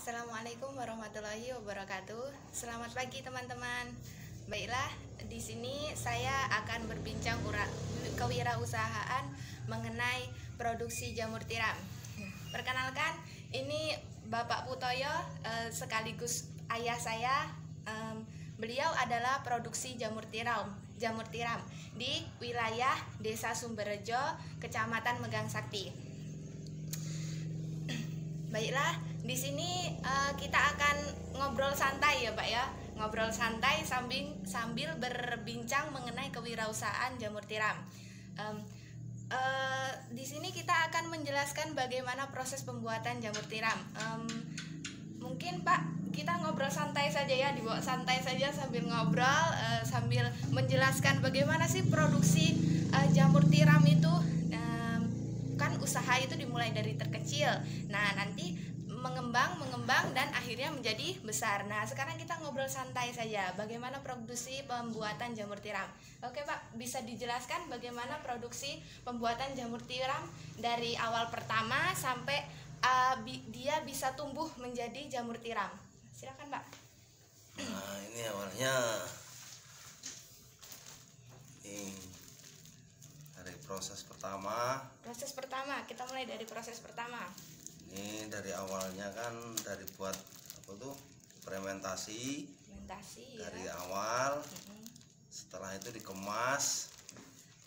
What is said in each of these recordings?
Assalamualaikum warahmatullahi wabarakatuh. Selamat pagi teman-teman. Baiklah, di sini saya akan berbincang kewirausahaan mengenai produksi jamur tiram. Perkenalkan, ini Bapak Putoyo sekaligus ayah saya. Beliau adalah produksi jamur tiram di wilayah Desa Sumberrejo, Kecamatan Megang Sakti. Baiklah, di sini kita akan ngobrol santai ya Pak ya, ngobrol santai sambil berbincang mengenai kewirausahaan jamur tiram. Di sini kita akan menjelaskan bagaimana proses pembuatan jamur tiram. Mungkin Pak, kita ngobrol santai saja ya, dibawa santai saja sambil ngobrol, sambil menjelaskan bagaimana sih produksi jamur tiram itu. Kan usaha itu dimulai dari terkecil, nah nanti mengembang dan akhirnya menjadi besar. Nah sekarang kita ngobrol santai saja bagaimana produksi pembuatan jamur tiram. Oke Pak, bisa dijelaskan bagaimana produksi pembuatan jamur tiram dari awal pertama sampai dia bisa tumbuh menjadi jamur tiram. Silakan Pak. Nah ini awalnya dari proses pertama. Kita mulai dari proses pertama. Ini dari awalnya kan dari buat fermentasi dari ya. Awal. Setelah itu dikemas.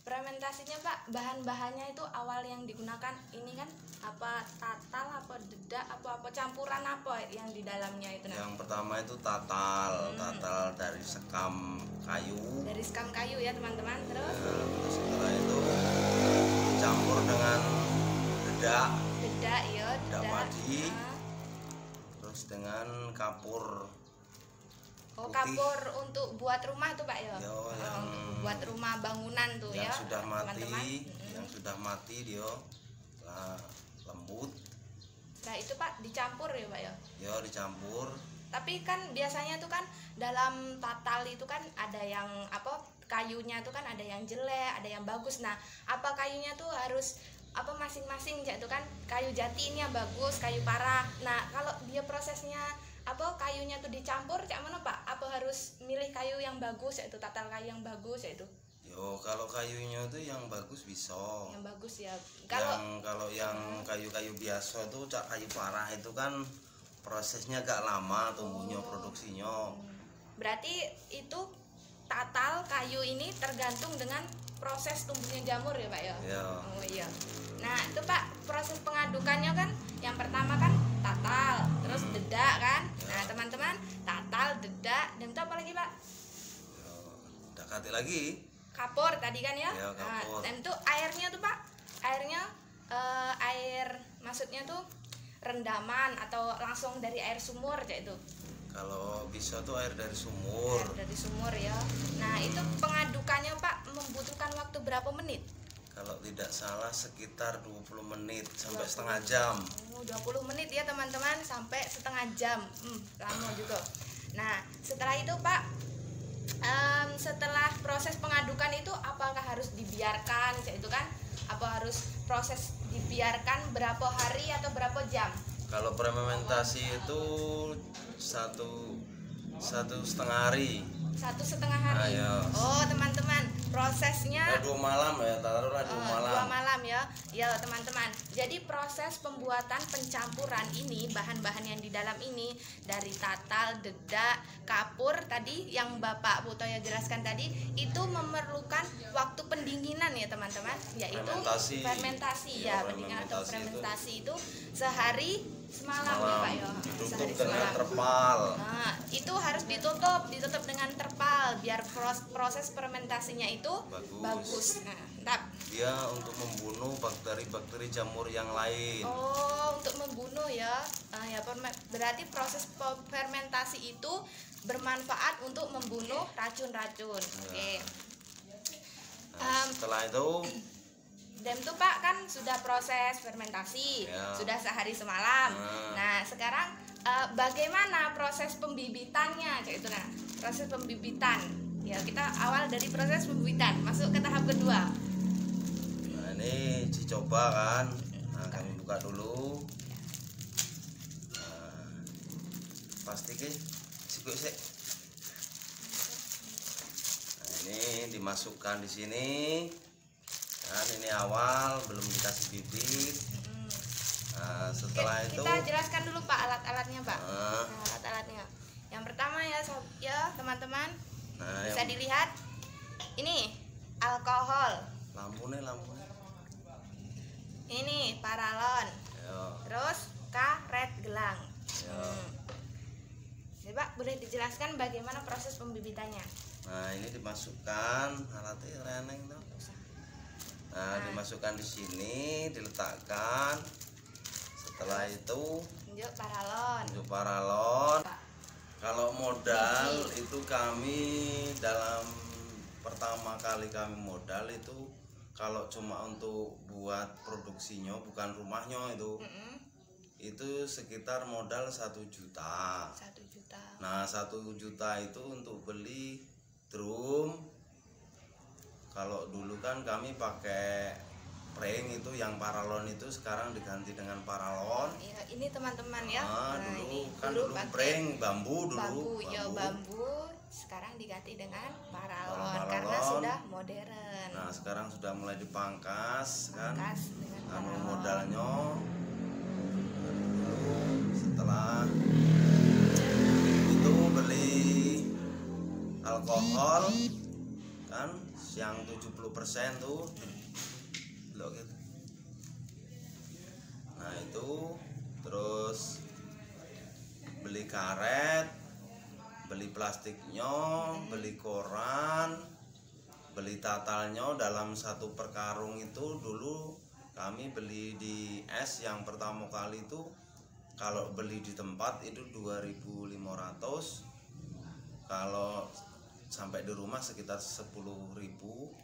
Fermentasinya Pak, bahan-bahannya itu awal yang digunakan ini kan apa, tatal, apa dedak, apa campuran apa yang di dalamnya itu? Yang pertama itu tatal dari sekam kayu. Dari sekam kayu ya teman-teman. Terus setelah itu dicampur dengan dedak padi. Terus dengan kapur. Oh, kapur untuk buat rumah tuh Pak ya? Yang buat rumah bangunan tuh yang ya. Sudah mati, teman-teman. Yang sudah mati dia lembut. Nah itu Pak dicampur ya Pak ya? Ya dicampur. Tapi kan biasanya tuh kan dalam tatal itu kan ada yang kayunya tuh kan ada yang jelek, ada yang bagus. Nah apa kayunya tuh harus masing-masing itu kan kayu jati ini yang bagus, kayu parah. Nah kalau dia prosesnya kayunya tuh dicampur cak mana Pak? Apa harus milih kayu yang bagus yaitu tatal kayu yang bagus yaitu? Yo kalau kayunya itu yang bagus bisa. Yang bagus ya. Kalau yang kayu-kayu biasa itu cak kayu parah itu kan prosesnya agak lama tumbuhnya, produksinya. Berarti itu tatal kayu ini tergantung dengan proses tumbuhnya jamur ya Pak ya? Iya. Oh iya. Nah itu Pak proses pengadukannya kan yang pertama kan tatal, terus dedak kan? Ya. Nah teman-teman tatal, dedak, dan itu apa lagi Pak? Ya, dekati lagi. Kapur tadi kan ya? Ya kapur. Nah, dan itu airnya tuh Pak, air maksudnya tuh rendaman atau langsung dari air sumur kayak itu? Kalau bisa tuh air dari sumur. Air dari sumur ya. Nah itu pengadukannya Pak membutuhkan waktu berapa menit? Kalau tidak salah sekitar 20 menit sampai setengah jam. 20 menit ya teman-teman, sampai setengah jam. Lama juga. Nah setelah itu Pak, setelah proses pengadukan itu apakah harus dibiarkan itu kan? Apa harus proses dibiarkan berapa hari atau berapa jam? Kalau fermentasi itu satu setengah hari. 1,5 hari. Ayo. Oh teman-teman, prosesnya 2 malam ya, taruhlah 2 malam. 2 malam ya. Ya teman-teman. Jadi proses pembuatan pencampuran ini, bahan-bahan yang di dalam ini dari tatal, dedak, kapur tadi yang Bapak Putoyo jelaskan tadi itu memerlukan waktu pendinginan ya teman-teman, yaitu fermentasi ya, pendinginan atau fermentasi itu sehari semalam ya Pak ya. Ditutup dengan terpal. Nah, itu harus ditutup dengan terpal biar proses fermentasinya itu bagus. Nah, entap. Dia untuk membunuh bakteri-bakteri jamur yang lain. Oh, untuk membunuh ya. Ya berarti proses fermentasi itu bermanfaat untuk membunuh racun-racun. Oke. Setelah itu dan itu Pak kan sudah proses fermentasi, ya. Sudah sehari semalam. Nah sekarang bagaimana proses pembibitannya, kayak itu nah proses pembibitan. Ya kita awal dari proses pembibitan, masuk ke tahap kedua. Nah ini dicoba kan, nah kami buka dulu. Nah, plastiknya sikut sih. Nah, ini dimasukkan di sini kan, ini awal belum dikasih bibit. Nah, setelah itu kita jelaskan dulu Pak alat-alatnya Pak. Nah, alat-alatnya yang pertama ya teman-teman, bisa dilihat ini alkohol, lampu nih, ini paralon, terus karet gelang. Jadi Pak, boleh dijelaskan bagaimana proses pembibitannya? Nah, ini dimasukkan alatnya reneng tuh. Nah, dimasukkan di sini, diletakkan. Setelah itu tunjuk paralon. Kalau modal itu kami dalam pertama kali kami modal itu kalau cuma untuk buat produksinya, bukan rumahnya itu sekitar modal 1 juta. 1 juta. Nah, 1 juta itu untuk beli drum. Kalau dulu kan kami pakai prank itu yang paralon itu, sekarang diganti dengan paralon. Ya, ini teman-teman ya. Dulu prank bambu dulu. Bambu. Sekarang diganti dengan paralon karena sudah modern. Nah, sekarang sudah mulai dipangkas kan. Dengan Modalnya. Setelah itu beli alkohol kan yang 70% tuh. Gitu. Nah, itu terus beli karet, beli plastiknya, beli koran, beli tatalnya dalam 1 per karung. Itu dulu kami beli di es yang pertama kali itu, kalau beli di tempat itu 2.500, kalau sampai di rumah sekitar 10.000.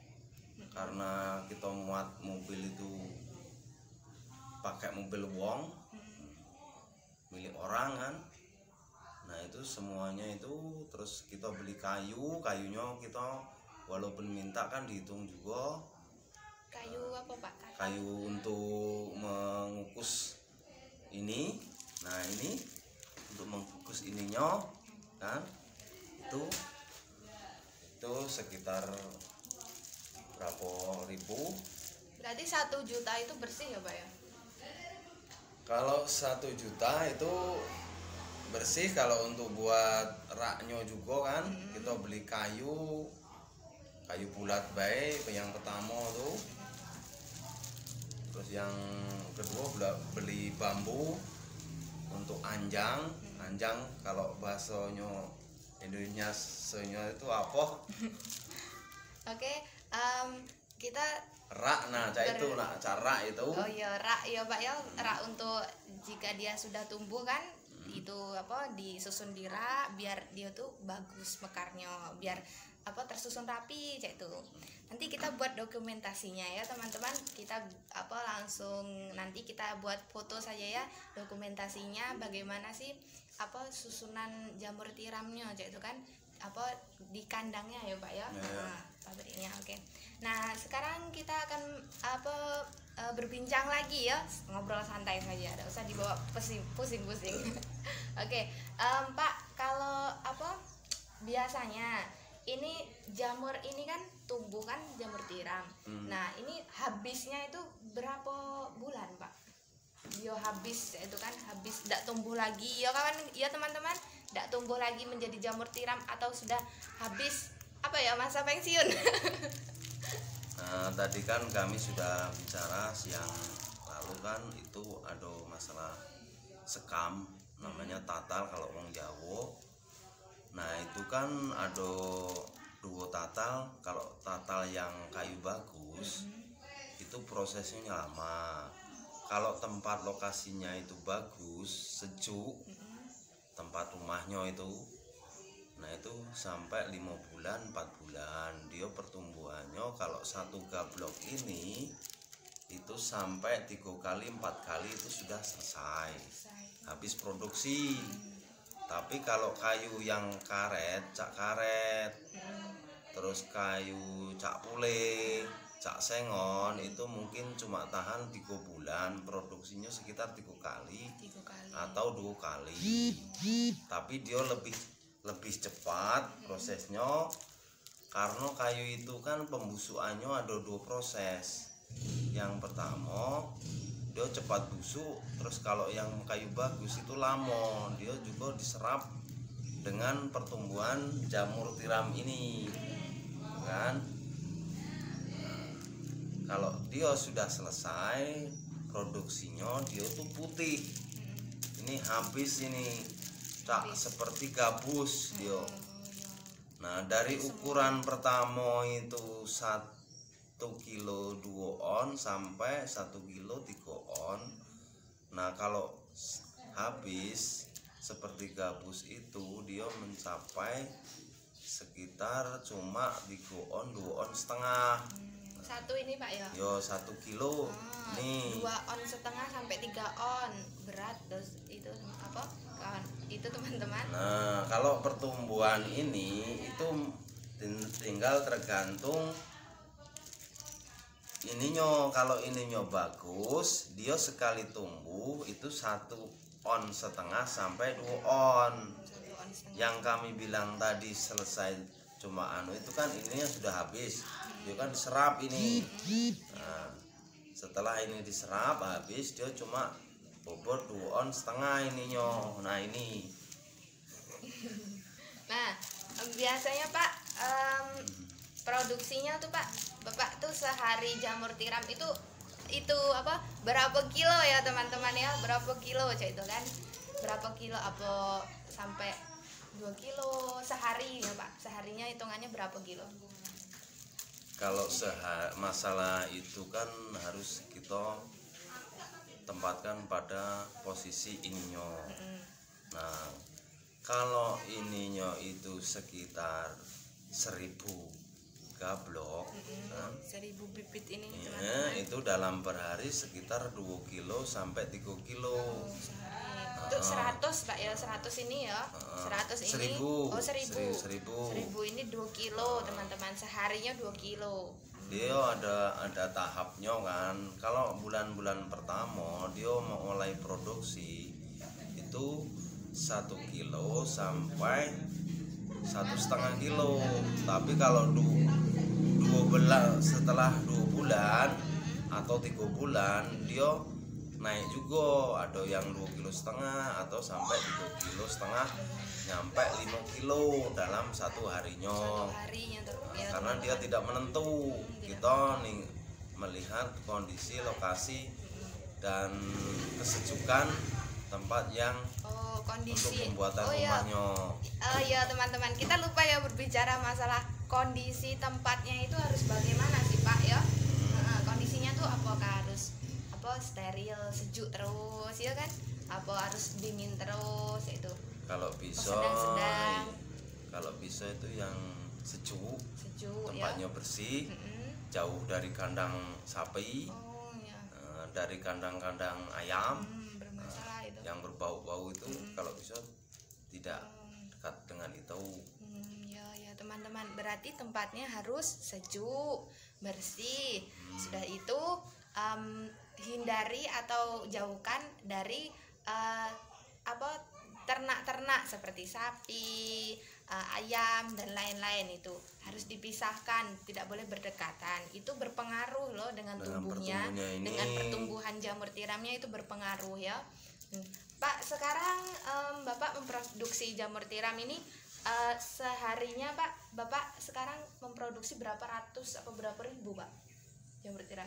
Karena kita muat mobil itu pakai mobil wong milik orang kan. Nah, itu semuanya itu. Terus kita beli kayunya kita walaupun minta kan dihitung juga. Kayu apa Pak? Kayu untuk mengukus ini. Nah, ini untuk mengukus ininya kan, itu sekitar berapa ribu. Berarti 1 juta itu bersih ya Pak ya? Kalau 1 juta itu bersih. Kalau untuk buat raknya juga kan, kita beli kayu bulat baik yang pertama tuh. Terus yang kedua beli bambu untuk anjang. Kalau bahasanya Indonesianya itu apa? Oke, kita rak. Nah, itu cara itu. Oh iya, rak ya Pak ya. Rak untuk jika dia sudah tumbuh kan, itu disusun di rak biar dia tuh bagus mekarnya, biar tersusun rapi cek itu. Nanti kita buat dokumentasinya ya teman-teman. Kita langsung nanti kita buat foto saja ya dokumentasinya, bagaimana sih susunan jamur tiramnya cek itu kan, di kandangnya ya Pak ya. Nah, pabriknya. Oke. Nah, sekarang kita akan berbincang lagi ya, ngobrol santai saja, tidak usah dibawa pusing-pusing. Oke, Pak, kalau biasanya ini jamur ini kan tumbuh kan, jamur tiram. Nah, ini habisnya itu berapa bulan Pak? Dia habis itu kan, habis tidak tumbuh lagi ya kawan ya teman-teman, tidak tumbuh lagi menjadi jamur tiram, atau sudah habis masa pensiun. Nah, tadi kan kami sudah bicara siang lalu kan, itu ada masalah sekam, namanya tatal kalau orang Jawa. Nah, itu kan ada 2 tatal. Kalau tatal yang kayu bagus itu prosesnya lama. Kalau tempat lokasinya itu bagus, sejuk, tempat rumahnya itu, nah itu sampai 5 bulan 4 bulan dia pertumbuhannya. Kalau 1 gablok ini itu sampai 3 kali 4 kali itu sudah selesai, habis produksi. Tapi kalau kayu yang karet, cak karet, terus kayu cak pule, Cak Sengon itu mungkin cuma tahan 3 bulan, produksinya sekitar 3 kali, 3 kali atau 2 kali. Tapi dia lebih cepat prosesnya, karena kayu itu kan pembusukannya ada 2 proses. Yang pertama dia cepat busuk, terus kalau yang kayu bagus itu lama, dia juga diserap dengan pertumbuhan jamur tiram ini kan. Kalau dia sudah selesai produksinya, dia tuh putih. Ini habis ini, tak seperti gabus dia. Nah, dari ukuran pertama itu 1 kilo 2 on sampai 1 kilo 3 on. Nah, kalau habis seperti gabus itu, dia mencapai sekitar cuma 3 on 2 on setengah. Satu ini Pak ya? Yo 1 kilo nih 2 on setengah sampai 3 on berat. Terus itu apa kawan itu teman-teman? Nah, kalau pertumbuhan ini itu tinggal tergantung ininya. Kalau ininya bagus, dia sekali tumbuh itu 1 on setengah sampai 2 on. 1 on setengah. Yang kami bilang tadi selesai cuma itu kan ininya sudah habis, dia kan diserap ini. Nah, setelah ini diserap habis, dia cuma bobot 2 on setengah ininya. Nah ini. Nah, biasanya Pak produksinya tuh Pak, Bapak tuh sehari jamur tiram itu apa berapa kilo ya teman-teman ya, berapa kilo cak itu kan, berapa kilo apa sampai 2 kilo sehari ya Pak, seharinya hitungannya berapa kilo? Kalau masalah itu kan harus kita tempatkan pada posisi ininya. Nah, kalau ininya itu sekitar 1000 gablok, kan? 1000 bibit ini Ya, teman-teman. itu dalam per hari sekitar 2 kilo sampai 3 kilo. Itu 100 Pak ya, 100 ini ya, 100 ini 1000. 1000 ini 2 kilo teman-teman, seharinya 2 kilo. Dia ada tahapnya kan. Kalau bulan-bulan pertama dia mau mulai produksi itu 1 kilo sampai 1,5 kilo. Tapi kalau setelah 2 bulan atau 3 bulan dia naik juga, ada yang 2,5 kilo atau sampai 3,5 kilo, nyampe 5 kilo dalam 1 harinya. Harinya tuh ya, Karena dia tidak menentu. Kita nih melihat kondisi lokasi dan kesejukan tempat yang kondisi untuk pembuatan ya. rumahnya. Ya teman-teman, kita lupa ya berbicara masalah kondisi tempatnya itu harus bagaimana sih Pak ya. Kondisinya tuh apakah harus steril, sejuk terus ya kan, apa harus dingin terus itu? Kalau bisa sedang-sedang. Kalau bisa itu yang sejuk ya. tempatnya bersih, jauh dari kandang sapi, Ya. dari kandang-kandang ayam, bermasalah itu. yang berbau-bau itu kalau bisa tidak dekat dengan itu. Ya teman-teman, berarti tempatnya harus sejuk, bersih. Sudah itu hindari atau jauhkan dari ternak-ternak seperti sapi, ayam dan lain-lain. Itu harus dipisahkan, tidak boleh berdekatan. Itu berpengaruh loh dengan tumbuhnya, dengan pertumbuhan jamur tiramnya itu berpengaruh ya. Pak, sekarang Bapak memproduksi jamur tiram ini seharinya Pak, Bapak sekarang memproduksi berapa ratus atau berapa ribu Pak jamur tiram?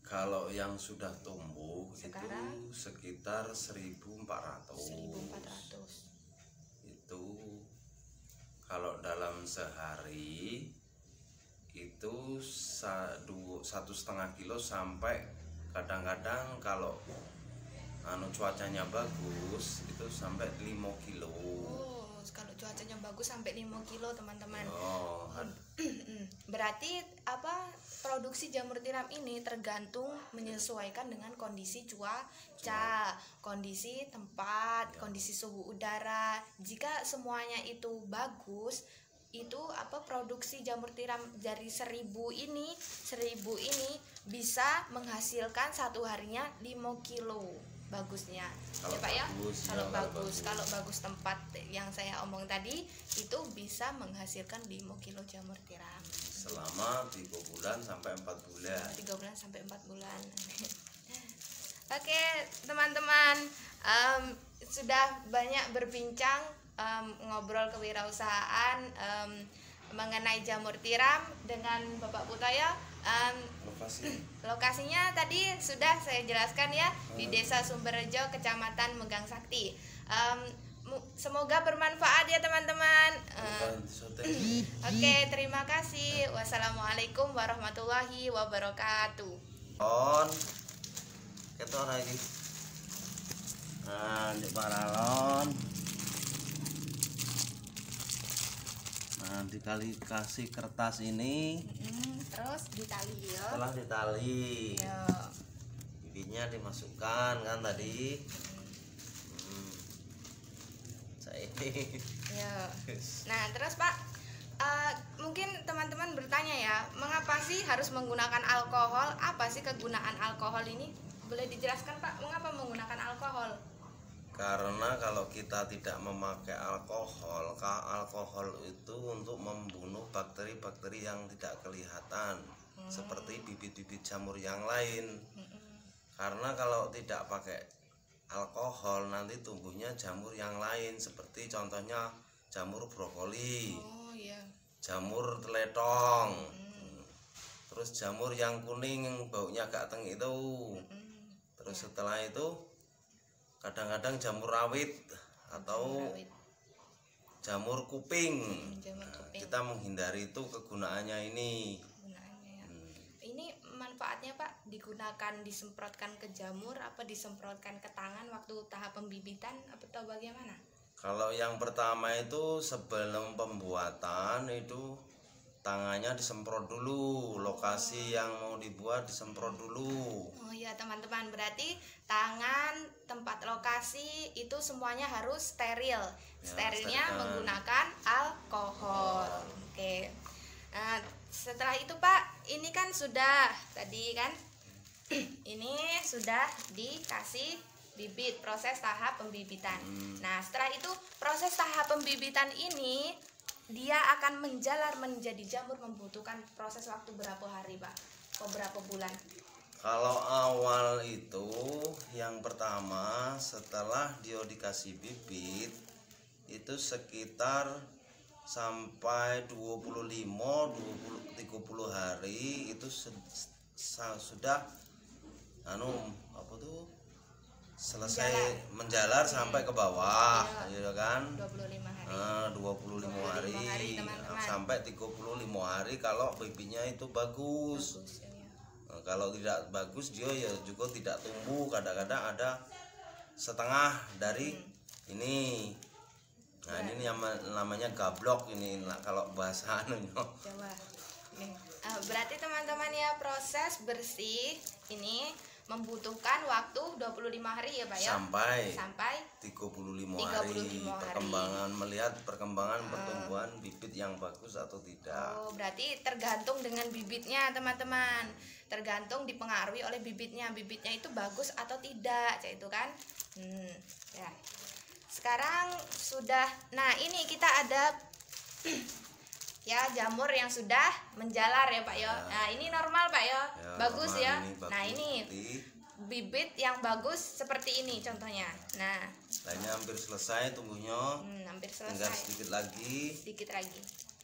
Kalau yang sudah tumbuh sekarang itu sekitar 1.400. 1.400. Itu kalau dalam sehari itu 1,5 kilo sampai kadang-kadang kalau cuacanya bagus itu sampai 5 kilo. Kalau cuacanya bagus sampai 5 kilo teman-teman. Berarti produksi jamur tiram ini tergantung menyesuaikan dengan kondisi cuaca, kondisi tempat, kondisi suhu udara. Jika semuanya itu bagus, itu produksi jamur tiram dari 1000 ini bisa menghasilkan satu harinya 5 kilo bagusnya. Kalau ya Pak ya. bagus, Kalau ya, kalau bagus tempat yang saya omong tadi itu bisa menghasilkan 5 kilo jamur tiram selama 3 bulan sampai 4 bulan. 3 bulan sampai 4 bulan. Oke, teman-teman, sudah banyak berbincang, ngobrol kewirausahaan, mengenai jamur tiram dengan Bapak Putoyo. Lokasinya tadi sudah saya jelaskan ya, di Desa Sumberrejo, Kecamatan Megang Sakti. Semoga bermanfaat ya teman-teman. Oke, terima kasih. Wassalamualaikum warahmatullahi wabarakatuh. Ketor lagi. Nah, di paralon. Nah, dikali kasih kertas ini. Terus ditali ya. Setelah ditali, Ya. bibitnya dimasukkan kan tadi. Saya ini. Ya. Nah, terus Pak, mungkin teman-teman bertanya ya, mengapa sih harus menggunakan alkohol? Apa sih kegunaan alkohol ini? Boleh dijelaskan Pak, mengapa menggunakan alkohol? Karena kalau kita tidak memakai alkohol, alkohol itu untuk membunuh bakteri-bakteri yang tidak kelihatan, seperti bibit-bibit jamur yang lain. Karena kalau tidak pakai alkohol nanti tumbuhnya jamur yang lain, seperti contohnya jamur brokoli, jamur teletong, terus jamur yang kuning yang baunya agak teng itu. Terus setelah itu kadang-kadang jamur rawit atau jamur kuping. Kita menghindari itu kegunaannya ini. Ini manfaatnya Pak, digunakan disemprotkan ke jamur apa disemprotkan ke tangan waktu tahap pembibitan atau bagaimana? Kalau yang pertama itu sebelum pembuatan itu tangannya disemprot dulu, lokasi yang mau dibuat disemprot dulu. Oh iya teman-teman, berarti tangan, tempat lokasi itu semuanya harus steril. Sterilnya menggunakan alkohol. Oke. Nah, setelah itu Pak, ini kan sudah tadi kan ini sudah dikasih bibit, proses tahap pembibitan. Nah, setelah itu proses tahap pembibitan ini dia akan menjalar menjadi jamur membutuhkan proses waktu berapa hari Pak? Beberapa bulan? Kalau awal itu yang pertama setelah dia dikasih bibit itu sekitar sampai 25-30 hari itu sudah selesai menjalar sampai ke bawah, gitu kan? 25 hari. 25 hari teman-teman. Sampai 35 hari kalau bibitnya itu bagus. Kalau tidak bagus dia ya juga tidak tumbuh, kadang-kadang ada setengah dari ini. Nah, ini namanya gablok ini kalau bahasa anunya. Coba. Berarti teman-teman ya, proses bersih ini membutuhkan waktu 25 hari ya Pak ya? Sampai 35 hari. Melihat perkembangan pertumbuhan bibit yang bagus atau tidak. Oh, berarti tergantung dengan bibitnya teman-teman. Tergantung dipengaruhi oleh bibitnya. Bibitnya itu bagus atau tidak, itu kan? Ya. Sekarang sudah, nah ini kita ada ya jamur yang sudah menjalar ya Pak ya. Nah ini normal Pak ya, bagus ya. Nah ini bibit yang bagus seperti ini contohnya. Nah lainnya hampir selesai tumbuhnya. Hampir selesai. Tinggal sedikit lagi.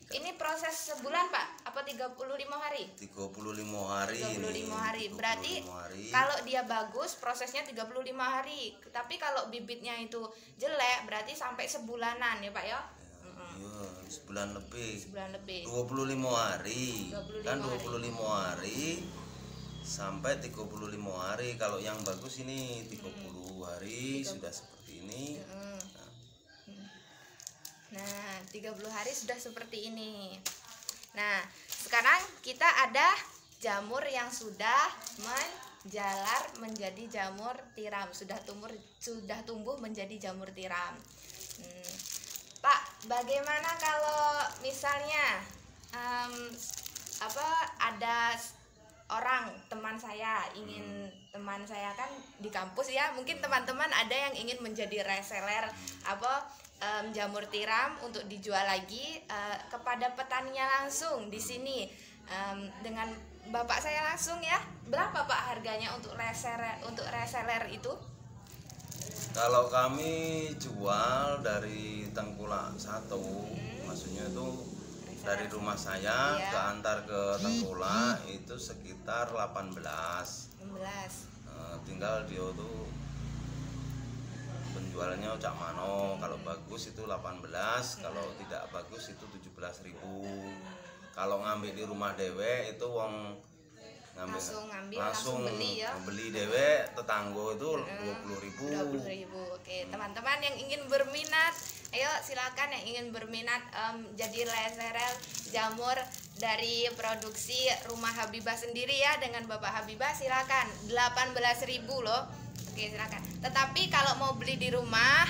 Ini proses sebulan Pak? Apa 35 hari? 35 hari. 35 hari. Berarti kalau dia bagus prosesnya 35 hari. Tapi kalau bibitnya itu jelek berarti sampai sebulanan ya Pak ya? Sebulan lebih. 25 hari. Kan 25 hari sampai 35 hari. Kalau yang bagus ini 30 hari sudah seperti ini. Nah, 30 hari sudah seperti ini. Nah, sekarang kita ada jamur yang sudah menjalar menjadi jamur tiram, sudah tumbuh menjadi jamur tiram. Pak, bagaimana kalau misalnya ada orang teman saya teman saya kan di kampus ya, mungkin teman-teman ada yang ingin menjadi reseller jamur tiram untuk dijual lagi kepada petaninya langsung di sini dengan bapak saya langsung ya. Berapa Pak harganya untuk reseller itu? Kalau kami jual dari Tengkulak 1, maksudnya itu dari rumah saya iya, ke antar ke Tengkulak itu sekitar 18. Tinggal dia tuh penjualnya cak mano, kalau bagus itu 18, kalau tidak bagus itu 17.000. Kalau ngambil di rumah dewe itu wong langsung beli ya. beli dewe tetanggo itu 20.000. Oke, teman-teman yang ingin berminat, ayo silakan yang ingin berminat jadi reseller jamur dari produksi Rumah Habibah sendiri ya, dengan Bapak Habibah silakan. 18.000 loh. Oke, silakan. Tetapi kalau mau beli di rumah,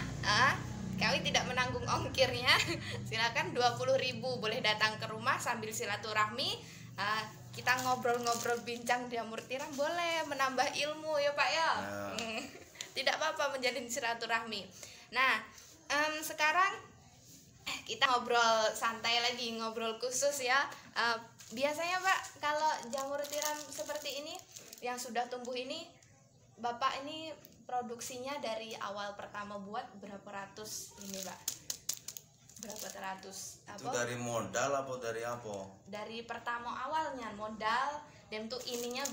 kami tidak menanggung ongkirnya. Silakan 20.000, boleh datang ke rumah sambil silaturahmi. Kita ngobrol-ngobrol bincang jamur tiram, boleh menambah ilmu ya Pak ya. Tidak apa-apa menjalin silaturahmi. Nah, sekarang kita ngobrol santai lagi, ngobrol khusus ya. Biasanya Pak, kalau jamur tiram seperti ini yang sudah tumbuh ini, Bapak ini produksinya dari awal pertama buat berapa ratus ini Pak? Berapa ratus? Itu dari modal apa dari apa? Dari pertama awalnya modal, dan tuh ininya